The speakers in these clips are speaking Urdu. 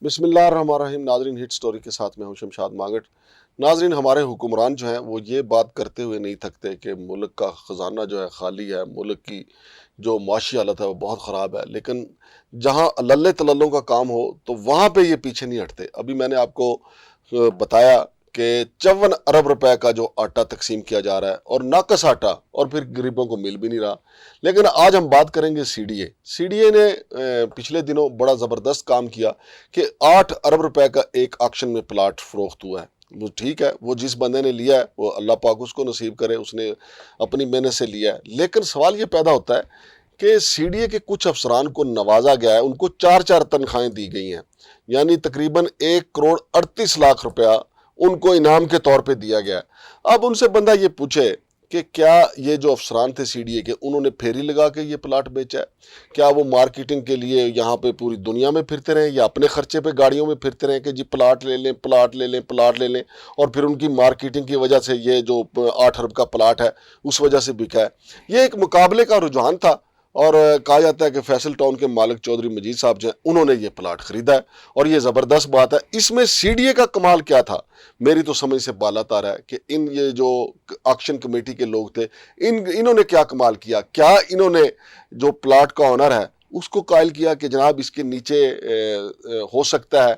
بسم اللہ الرحمن الرحیم. ناظرین، ہٹ سٹوری کے ساتھ میں ہوں شمشاد مانگٹ. ناظرین، ہمارے حکمران جو ہیں وہ یہ بات کرتے ہوئے نہیں تھکتے کہ ملک کا خزانہ جو ہے خالی ہے، ملک کی جو معاشی حالت ہے وہ بہت خراب ہے، لیکن جہاں للے تللوں کا کام ہو تو وہاں پہ یہ پیچھے نہیں ہٹتے. ابھی میں نے آپ کو بتایا کہ 54 ارب روپے کا جو آٹا تقسیم کیا جا رہا ہے اور ناقص آٹا، اور پھر غریبوں کو مل بھی نہیں رہا. لیکن آج ہم بات کریں گے سی ڈی اے نے پچھلے دنوں بڑا زبردست کام کیا کہ 8 ارب روپے کا ایک آکشن میں پلاٹ فروخت ہوا ہے. وہ ٹھیک ہے، وہ جس بندے نے لیا ہے وہ اللہ پاک اس کو نصیب کرے، اس نے اپنی محنت سے لیا ہے. لیکن سوال یہ پیدا ہوتا ہے کہ سی ڈی اے کے کچھ افسران کو نوازا گیا ہے، ان کو 4 تنخواہیں دی گئی ہیں، یعنی تقریباً 1 کروڑ 38 لاکھ روپیہ ان کو انعام کے طور پہ دیا گیا ہے. اب ان سے بندہ یہ پوچھے کہ کیا یہ جو افسران تھے سی ڈی اے کے، انہوں نے پھیری لگا کے یہ پلاٹ بیچا ہے؟ کیا وہ مارکیٹنگ کے لیے یہاں پہ پوری دنیا میں پھرتے رہیں یا اپنے خرچے پہ گاڑیوں میں پھرتے رہیں کہ جی پلاٹ لے لیں، پلاٹ لے لیں، پلاٹ لے لیں، اور پھر ان کی مارکیٹنگ کی وجہ سے یہ جو 8 ارب کا پلاٹ ہے اس وجہ سے بکا ہے؟ یہ ایک مقابلے کا رجحان تھا، اور کہا جاتا ہے کہ فیصل ٹاؤن کے مالک چودھری مجید صاحب جو ہیں انہوں نے یہ پلاٹ خریدا ہے، اور یہ زبردست بات ہے. اس میں سی ڈی اے کا کمال کیا تھا میری تو سمجھ سے بالات آ رہا ہے کہ یہ جو آکشن کمیٹی کے لوگ تھے انہوں نے کیا کمال کیا. کیا انہوں نے جو پلاٹ کا آنر ہے اس کو قائل کیا کہ جناب اس کے نیچے ہو سکتا ہے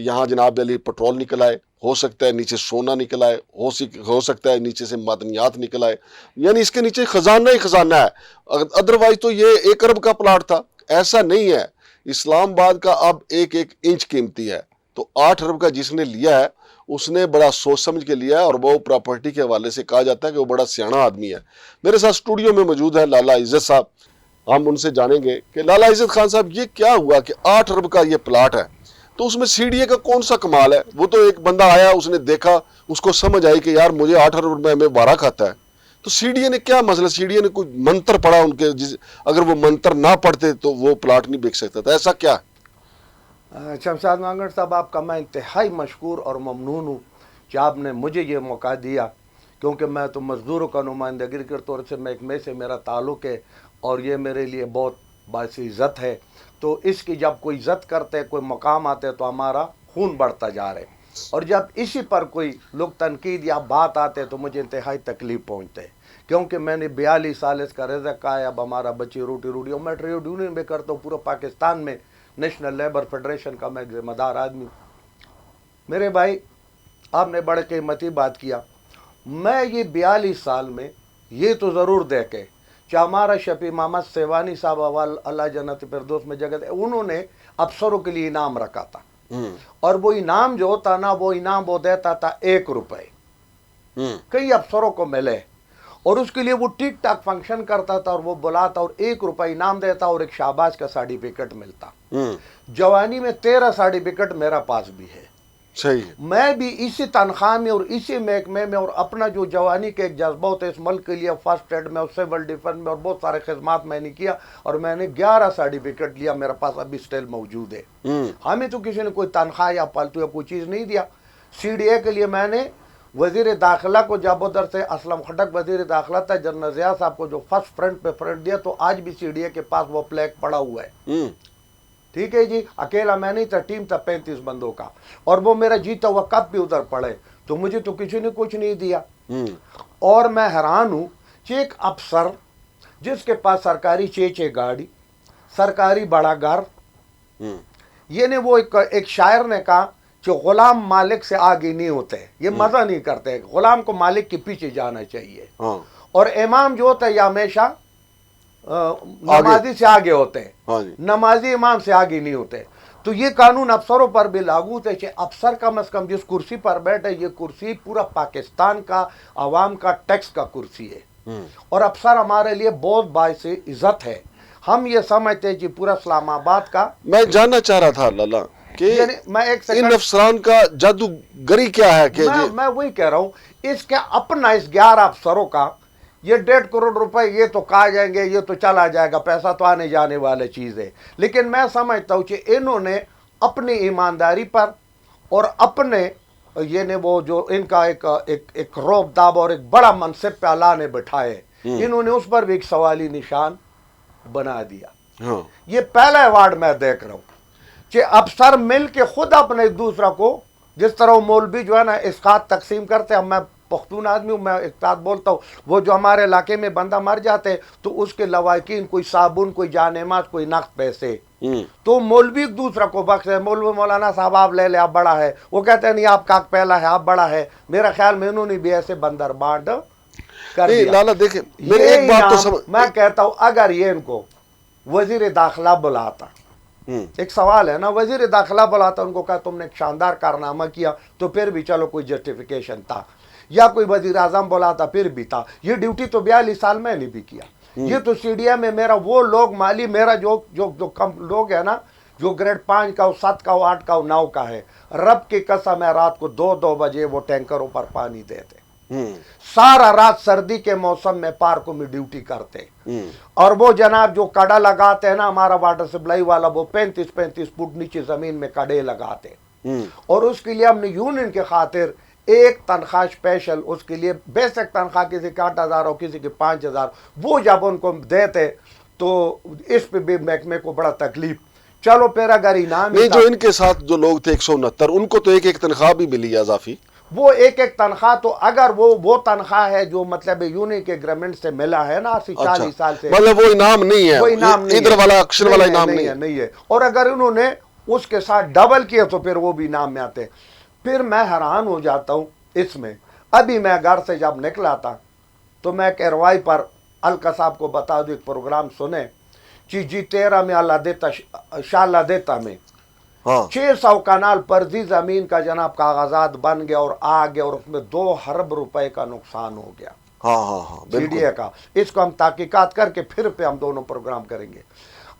یہاں جناب علی پٹرول نکل آئے، ہو سکتا ہے نیچے سونا نکل آئے، ہو سکتا ہے نیچے سے معدنیات نکل آئے، یعنی اس کے نیچے خزانہ ہی خزانہ ہے. ادروائز تو یہ 1 ارب کا پلاٹ تھا. ایسا نہیں ہے، اسلام آباد کا اب ایک ایک انچ قیمتی ہے. تو 8 ارب کا جس نے لیا ہے اس نے بڑا سوچ سمجھ کے لیا ہے، اور وہ پراپرٹی کے حوالے سے کہا جاتا ہے کہ وہ بڑا سیاح آدمی ہے. میرے ساتھ اسٹوڈیو میں موجود ہے لالا عزت صاحب. ہم ان سے جانیں گے کہ لالا عزت خان صاحب یہ کیا ہوا کہ 8 ارب کا یہ پلاٹ ہے، تو اس میں سی ڈی اے کا کون سا کمال ہے؟ وہ تو ایک بندہ آیا، اس نے دیکھا، اس کو سمجھ آئی کہ یار مجھے 8 ارب میں وارہ کھاتا ہے. تو سی ڈی اے نے کیا مسئلہ؟ سی ڈی اے نے کوئی منتر پڑھا ان کے اگر وہ منتر نہ پڑھتے تو وہ پلاٹ نہیں بک سکتا تھا؟ ایسا کیا ہے؟ شمشاد مانگڑ صاحب، آپ کا میں انتہائی مشکور اور ممنون ہوں کہ آپ نے مجھے یہ موقع دیا، کیونکہ میں تو مزدوروں کا نمائندگی کے طور سے محکمے سے میرا تعلق ہے، اور یہ میرے لیے بہت باعث عزت ہے. تو اس کی جب کوئی عزت کرتے، کوئی مقام آتے تو ہمارا خون بڑھتا جا رہا ہے، اور جب اسی پر کوئی لوگ تنقید یا بات آتے تو مجھے انتہائی تکلیف پہنچتے، کیونکہ میں نے 42 سال اس کا رزق کا ہے. اب ہمارا بچی روٹی اور میں ٹریڈ یونین میں کرتا ہوں پورا پاکستان میں، نیشنل لیبر فیڈریشن کا میں ذمہ دار آدمی ہوں. میرے بھائی، آپ نے بڑے قیمتی بات کیا. میں یہ 42 سال میں یہ تو ضرور دیکھے کہ ہمارا شفیع محمد سیوانی صاحب اللہ جنت فردوس میں جگہ دے، انہوں نے افسروں کے لیے انعام رکھا تھا، اور وہ انعام جو ہوتا نا، وہ انعام وہ دیتا تھا 1 روپے. کئی افسروں کو ملے، اور اس کے لیے وہ ٹک ٹاک فنکشن کرتا تھا، اور وہ بلاتا اور 1 روپے انعام دیتا اور ایک شہباز کا سرٹیفکیٹ ملتا. جوانی میں 13 سرٹیفکیٹ میرا پاس بھی ہے. صحیح. میں بھی اسی تنخواہ میں اور اسی محکمے میں، اور اپنا جو جوانی کے ایک جذبہ ہوتا ہے اس ملک کے لیے، فرسٹ ایڈ میں اور سول ڈیفنس میں اور بہت سارے خدمات میں نے کیا، اور میں نے 11 سرٹیفکیٹ لیا، میرا پاس ابھی اسٹل موجود ہے. ہمیں تو کسی نے کوئی تنخواہ یا پالتو یا کوئی چیز نہیں دیا. سی ڈی اے کے لیے میں نے وزیر داخلہ کو، جب ادھر سے اسلم خٹک وزیر داخلہ تھا، جنرل ضیاء صاحب کو جو فرسٹ فرنٹ پہ فرنٹ دیا، تو آج بھی سی ڈی اے کے پاس وہ پلیک پڑا ہوا ہے. ٹھیک ہے جی، اکیلا میں نہیں تھا، ٹیم تھا 35 بندوں کا، اور وہ میرا جیتا ہوا کپ بھی ادھر پڑے. تو مجھے تو کسی نے کچھ نہیں دیا. اور میں حیران ہوں کہ ایک افسر جس کے پاس سرکاری چیچے گاڑی، سرکاری بڑا گھر، یہ وہ ایک شاعر نے کہا کہ غلام مالک سے آگے نہیں ہوتے، یہ مزہ نہیں کرتے، غلام کو مالک کے پیچھے جانا چاہیے. اور امام جو ہوتا ہے یہ ہمیشہ نمازی سے آگے ہوتے ہیں، نمازی امام سے آگے نہیں ہوتے. تو یہ قانون افسروں پر بھی لاگو تھے کہ افسر کم از کم جس کرسی پر بیٹھے، یہ کرسی پورا پاکستان کا عوام کا ٹیکس کا کرسی ہے، اور افسر ہمارے لیے بہت باعث عزت ہے. ہم یہ سمجھتے ہیں کہ پورا اسلام آباد کا، میں جاننا چاہ رہا تھا لالا کہ میں ان افسران کا جادوگری کیا ہے کہ میں وہی کہہ رہا ہوں، اس کا اپنا، اس 11 افسروں کا یہ 1.5 کروڑ روپے، یہ تو کہا جائیں گے یہ تو چلا جائے گا، پیسہ تو آنے جانے والے چیز ہے. لیکن میں سمجھتا ہوں کہ انہوں نے اپنی ایمانداری پر اور اپنے وہ جو ان کا ایک روب داب اور ایک بڑا منصب پہ اللہ نے بٹھائے، انہوں نے اس پر بھی ایک سوالی نشان بنا دیا. یہ پہلا ایوارڈ میں دیکھ رہا ہوں کہ افسر مل کے خود اپنے ایک دوسرا کو، جس طرح وہ مولوی جو ہے نا اسقاط تقسیم کرتے ہیں، میں پختون آدمی ہوں، میں اسقاط بولتا ہوں، وہ جو ہمارے علاقے میں بندہ مر جاتے تو اس کے لواحقین کوئی صابن، کوئی جانماز، کوئی نقد پیسے، تو مولوی ایک دوسرا کو بخش ہے، مولوی مولانا صاحب آپ لے لے، آپ بڑا ہے، وہ کہتے ہیں نہیں آپ کا پہلا ہے، آپ بڑا ہے. میرا خیال میں انہوں نے بھی ایسے بندر بانٹ کر نہیں دیا. لالا دیکھیں میرے یہ ایک بات تو انعام سمجھ، میں کہتا ہوں اگر یہ ان کو وزیر داخلہ بلاتا، ایک سوال ہے نا، وزیر داخلہ بلاتا ان کو کہا تم نے ایک شاندار کارنامہ کیا تو پھر بھی چلو کوئی جسٹیفیکیشن تھا، یا کوئی وزیر اعظم بلاتا پھر بھی تھا. یہ ڈیوٹی تو 42 سال میں نے بھی کیا. یہ تو سی ڈی اے میں میرا وہ لوگ مالی میرا جو کم لوگ ہے نا، جو گریڈ 5 کا ہو، 7 کا ہو، 8 کا ہو، 9 کا ہے، رب کی قسم ہے رات کو 2 بجے وہ ٹینکروں پر پانی دیتے، سارا رات سردی کے موسم میں پارکوں میں ڈیوٹی کرتے. اور وہ جناب جو کڑا لگاتے ہیں نا ہمارا واٹر سپلائی والا، وہ 35 فٹ نیچے زمین میں کڑے لگاتے، اور اس کے لیے ہم نے یونین کے خاطر ایک تنخواہ اسپیشل، اس کے لیے بیسک تنخواہ کسی کے 8,000 ہو، کسی کے 5,000، وہ جب ان کو دیتے تو اس پہ بھی محکمے کو بڑا تکلیف. چلو پھر اگر انعام نہیں جو ان کے ساتھ جو لوگ تھے 169 ان کو تو ایک تنخواہ بھی ملی ہے اضافی، وہ ایک تنخواہ، تو اگر وہ تنخواہ ہے جو مطلب یونین کے اگریمنٹ سے ملا ہے نا 40 سال سے، مطلب وہ انعام نہیں ہے، وہ انعام نہیں ادھر والا اکشر والا انعام نہیں ہے. نہیں ہے. اور اگر انہوں نے اس کے ساتھ ڈبل کیا تو پھر وہ بھی انعام میں آتے. پھر میں حیران ہو جاتا ہوں اس میں. ابھی میں گھر سے جب نکلا تھا تو میں کیروائی پر الکا صاحب کو بتا دوں ایک پروگرام سنے، جی 13 میں اللہ دیتا شاء دیتا میں 600 کنال پرزی زمین کا جناب کاغذات بن گیا اور آ گیا، اور اس میں 2 ارب روپے کا نقصان ہو گیا سی ڈی اے کا. اس کو ہم تحقیقات کر کے پھر ہم دونوں پروگرام کریں گے.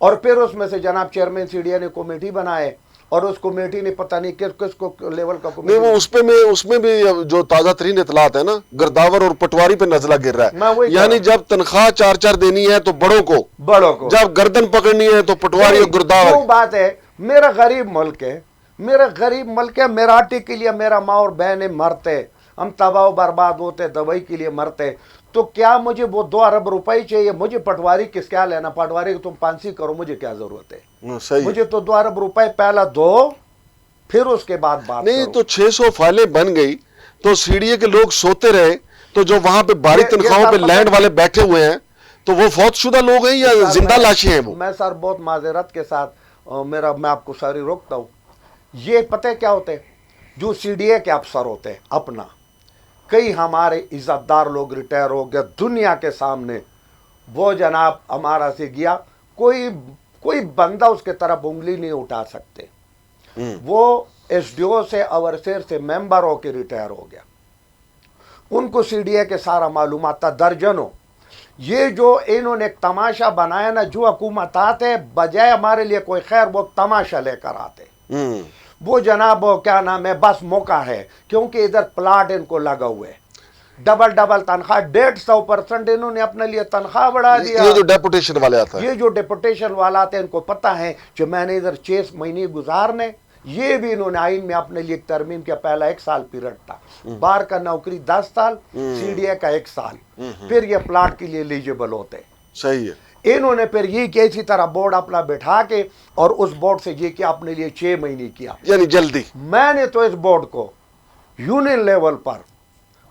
اور پھر اس میں سے جناب چیئرمین سی ڈی اے نے کمیٹی بنائے، اور اس کمیٹی نے پتہ نہیں کس کو لیول کا نہیں وہ اس میں بھی جو تازہ ترین اطلاعات ہے نا، گرداور اور پٹواری پہ نزلہ گر رہا ہے. یعنی جب تنخواہ 4 دینی ہے تو بڑوں کو، جب گردن پکڑنی ہے تو پٹواری اور گرداور. وہ بات ہے، میرا غریب ملک ہے، میرا آٹے کے لیے میرا ماں اور بہنیں مرتے، ہم تباہ و برباد ہوتے، دوائی کے لیے مرتے، تو کیا مجھے وہ 2 ارب روپے چاہیے؟ مجھے پٹواری کس کیا لینا؟ پٹواری کو تم پانسی کرو، مجھے کیا ضرورت ہے؟ مجھے تو 2 ارب روپے پہلا دو، پھر اس کے بعد بات نہیں. تو 600 فائلیں بن گئی تو سی ڈی اے کے لوگ سوتے رہے، تو جو وہاں پہ بھاری تنخواہوں پہ لینڈ والے بیٹھے ہوئے ہیں تو وہ فوت شدہ لوگ ہیں یا زندہ لاشیں ہیں؟ وہ میں سر بہت معذرت کے ساتھ میں آپ کو ساری روکتا ہوں. یہ پتہ کیا ہوتے ہیں؟ جو سی ڈی اے کے افسر ہوتے ہیں اپنا، کئی ہمارے عزت دار لوگ ریٹائر ہو گئے دنیا کے سامنے، وہ جناب ہمارا سے گیا، کوئی بندہ اس کے طرف انگلی نہیں اٹھا سکتے. وہ ایس ڈی او سے اوورسیر سے ممبر ہو کے ریٹائر ہو گیا. ان کو سی ڈی اے کے سارا معلومات تھا درجنوں. یہ جو انہوں نے ایک تماشا بنایا نا، جو حکومت آتے بجائے ہمارے لیے کوئی خیر وہ تماشا لے کر آتے. وہ جناب کیا نام ہے، بس موقع ہے کیونکہ ادھر پلاٹ ان کو لگا ہوئے، ڈبل تنخواہ، 150% انہوں نے اپنے لیے تنخواہ بڑھا دیا. یہ جو ڈیپوٹیشن والے آتے ہیں، یہ جو ڈیپوٹیشن والا آتے ہیں ان کو پتہ ہے کہ میں نے ادھر 6 مہینے گزارنے. یہ بھی انہوں نے آئین میں اپنے لیے ایک ترمیم کیا، پہلا 1 سال پیریڈ تھا، بار کا نوکری 10 سال، سی ڈی اے کا 1 سال، پھر یہ پلاٹ کے لیے ایلیجیبل ہوتے. صحیح ہے. انہوں نے پھر یہ کہ اسی طرح بورڈ اپنا بٹھا کے اور اس بورڈ سے یہ کیا اپنے لیے 6 مہینے کیا. یعنی جلدی میں نے تو اس بورڈ کو یونین لیول پر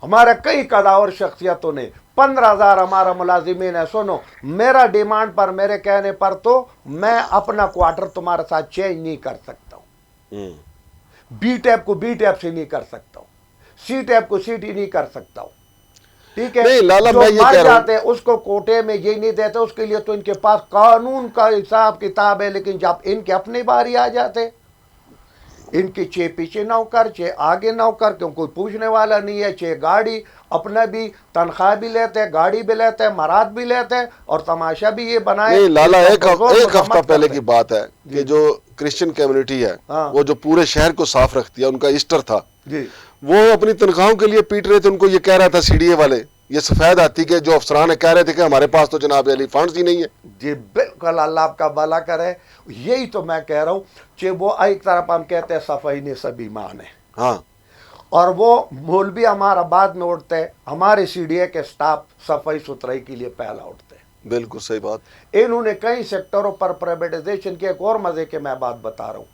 ہمارے کئی قداور شخصیتوں نے 15,000 ہمارا ملازمین ہے. سنو میرا ڈیمانڈ پر، میرے کہنے پر تو میں اپنا کوارٹر تمہارے ساتھ چینج نہیں کر سکتا ہوں، بی ٹیپ کو بی ٹیپ سے نہیں کر سکتا ہوں، سی ٹیپ کو سی ٹی نہیں کر سکتا ہوں. ٹھیک ہے، جو مر جاتے اس کو کوٹے میں یہ نہیں دیتے، اس کے لیے تو ان کے پاس قانون کا حساب کتاب ہے. لیکن جب ان کے اپنی باری آ جاتے، ان کی 6 پیچھے نوکر، 6 آگے نوکر، کیوں کوئی پوچھنے والا نہیں ہے، 6 گاڑی، اپنا بھی تنخواہ بھی لیتے، گاڑی بھی لیتے، مراد بھی لیتے، اور تماشا بھی یہ بنائے. نہیں لالا، ایک ہفتہ پہلے کی بات ہے کہ جو کرسچن کمیونٹی ہے وہ جو پورے شہر کو صاف رکھتی ہے، ان کا ایسٹر تھا، وہ اپنی تنخواہوں کے لیے پیٹ رہے تھے. ان کو یہ کہہ رہا تھا سی ڈی اے والے، یہ سفید آتی کہ جو افسران کہہ رہے تھے کہ ہمارے پاس تو جناب علی فنڈز ہی نہیں ہے. جی بالکل، اللہ آپ کا بھلا کرے. یہی تو میں کہہ رہا ہوں کہ وہ ایک طرف ہم کہتے ہیں صفائی نے سب ایمان ہے، ہاں، اور وہ مولوی ہمارا بعد میں اٹھتے ہیں، ہمارے سی ڈی اے کے سٹاف صفائی ستھرائی کے لیے پہلا اٹھتے ہیں. بالکل صحیح بات. انہوں نے کئی سیکٹروں پر پرائیویٹائزیشن کی. ایک اور مزے کے میں بات بتا رہا ہوں،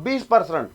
20%,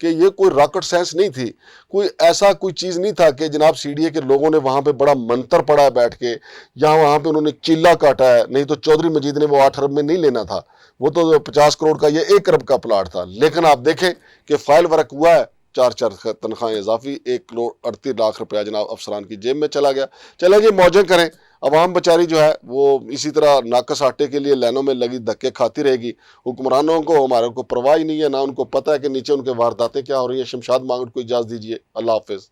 کہ یہ کوئی راکٹ سائنس نہیں تھی، کوئی ایسا کوئی چیز نہیں تھا کہ جناب سی ڈی اے کے لوگوں نے وہاں پہ بڑا منتر پڑا ہے بیٹھ کے، یا وہاں پہ انہوں نے چیلا کاٹا ہے، نہیں تو چودھری مجید نے وہ 8 ارب میں نہیں لینا تھا، وہ تو 50 کروڑ کا یہ 1 ارب کا پلاٹ تھا۔ لیکن آپ دیکھیں کہ فائل ورک ہوا ہے، 4 تنخواہیں اضافی، 1 کروڑ 38 لاکھ روپیہ جناب افسران کی جیب میں چلا گیا۔ چلیں جی موجیں کریں، عوام بیچاری جو ہے وہ اسی طرح ناقص آٹے کے لیے لائنوں میں لگی دھکے کھاتی رہے گی۔ حکمرانوں کو ہمارے کو پرواہ ہی نہیں ہے، نہ ان کو پتہ ہے کہ نیچے ان کے وارداتیں کیا ہو رہی ہیں۔ شمشاد مانگٹ کو اجازت دیجیے، اللہ حافظ۔